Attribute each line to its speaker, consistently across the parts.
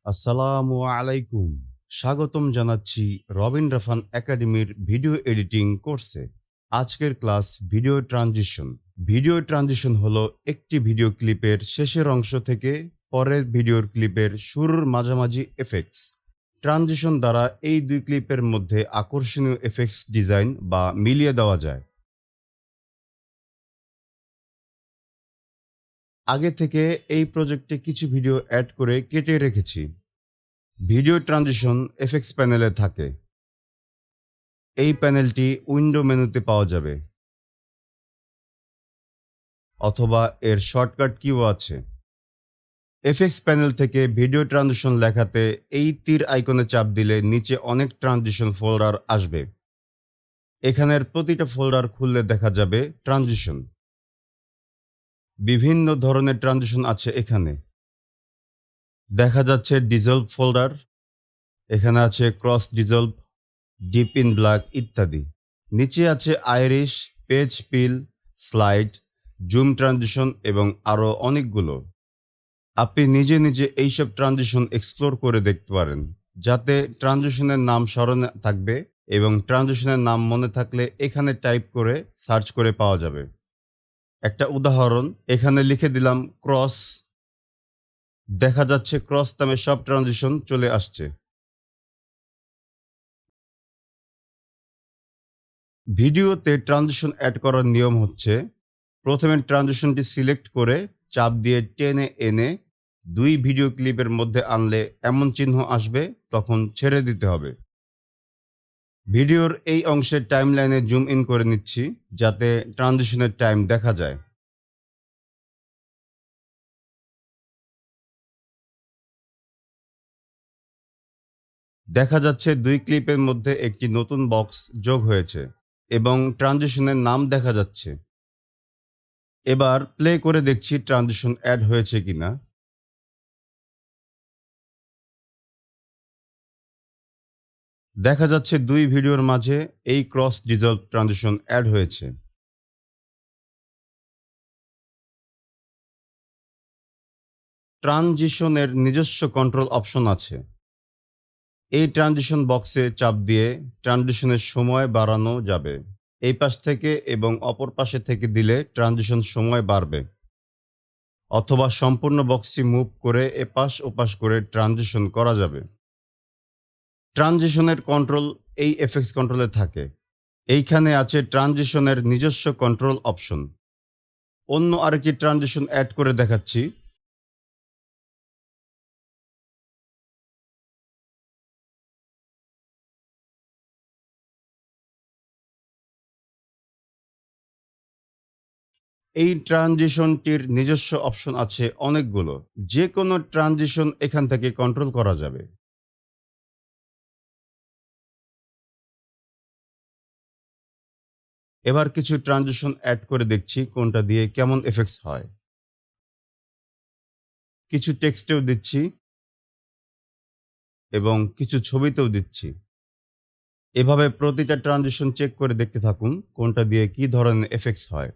Speaker 1: আসসালামু আলাইকুম। স্বাগতম জানাচ্ছি রবিন রাফান একাডেমির ভিডিও এডিটিং কোর্সে। আজকের class video transition. Video transition হলো একটি ভিডিও ক্লিপের শেষের অংশ থেকে পরের ভিডিওর ক্লিপের শুরুর মাঝামাঝি এফেক্টস। ট্রানজিশন দ্বারা এই দুই ক্লিপের মধ্যে আকর্ষণীয় এফেক্টস ডিজাইন বা মিলিয়ে দেওয়া যায়। আগে থেকে এই প্রজেক্টে কিছু ভিডিও অ্যাড করে কেটে রেখেছি। ভিডিও ট্রানজিশন এফেক্টস প্যানেলে থাকে। এই প্যানেলটি উইন্ডো মেনুতে পাওয়া যাবে অথবা এর শর্টকাট কিও আছে। এফেক্টস প্যানেল থেকে ভিডিও ট্রানজিশন লেখাতে এই তীর আইকনে চাপ দিলে নিচে অনেক ট্রানজিশন ফোল্ডার আসবে। এখানের প্রতিটা ফোল্ডার খুললে দেখা যাবে ট্রানজিশন। বিভিন্ন ধরনের ট্রানজিশন আছে এখানে। দেখা যাচ্ছে ডিজলভ ফোল্ডার, এখানে আছে cross dissolved, deep in black ইত্যাদি। নিচে আছে আইরিশ, পেজ পিল, স্লাইড, জুম ট্রানজিশন এবং আরও অনেকগুলো। আপনি নিজে নিজে এইসব ট্রানজিশন এক্সপ্লোর করে দেখতে পারেন, যাতে ট্রানজিশনের নাম স্মরণে থাকবে এবং ট্রানজিশনের নাম মনে থাকলে এখানে টাইপ করে সার্চ করে পাওয়া যাবে। একটা উদাহরণ এখানে লিখে দিলাম ক্রস। দেখা যাচ্ছে ক্রস নামে সব ট্রানজিশন চলে আসছে। ভিডিওতে ট্রানজিশন অ্যাড করার নিয়ম হচ্ছে, প্রথমে ট্রানজিশনটি সিলেক্ট করে চাপ দিয়ে টেনে এনে দুই ভিডিও ক্লিপের মধ্যে আনলে এমন চিহ্ন আসবে, তখন ছেড়ে দিতে হবে। ভিডিওর এই অংশের টাইমলাইনে জুম ইন করে নিচ্ছি যাতে ট্রানজিশনের টাইম দেখা যায়। দেখা যাচ্ছে দুই ক্লিপের মধ্যে একটি নতুন বক্স যোগ হয়েছে এবং ট্রানজিশনের নাম দেখা যাচ্ছে। এবার প্লে করে দেখছি ট্রানজিশন অ্যাড হয়েছে কিনা। দেখা যাচ্ছে দুই ভিডিওর মাঝে এই ক্রস ডিজলভ ট্রানজিশন অ্যাড হয়েছে। ট্রানজিশনের নিজস্ব কন্ট্রোল অপশন আছে। এই ট্রানজিশন বক্সে চাপ দিয়ে ট্রানজিশনের সময় বাড়ানো যাবে। এই পাশ থেকে এবং অপর পাশে থেকে দিলে ট্রানজিশন সময় বাড়বে, অথবা সম্পূর্ণ বক্সটি মুভ করে এপাশ ওপাশ করে ট্রানজিশন করা যাবে। ট্রানজিশনের কন্ট্রোল এই এফেক্টস কন্ট্রোলে থাকে। এইখানে আছে ট্রানজিশনের নিজস্ব কন্ট্রোল অপশন। অন্য আরেকটি ট্রানজিশন অ্যাড করে দেখাচ্ছি। এই ট্রানজিশনটির নিজস্ব অপশন আছে অনেকগুলো। যে কোনো ট্রানজিশন এখান থেকে কন্ট্রোল করা যাবে। এবার কিছু ট্রানজিশন অ্যাড করে দেখছি কোনটা দিয়ে কেমন এফেক্টস হয়। কিছু টেক্সটেও দিচ্ছি এবং কিছু ছবিতেও দিচ্ছি। এভাবে প্রতিটা ট্রানজিশন চেক করে দেখতে থাকুন কোনটা দিয়ে কি ধরনের এফেক্টস হয়।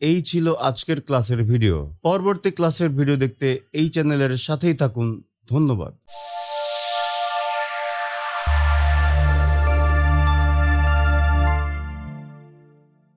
Speaker 1: এই ছিল আজকের ক্লাসের ভিডিও। পরবর্তী ক্লাসের ভিডিও দেখতে এই চ্যানেলের সাথেই থাকুন। ধন্যবাদ।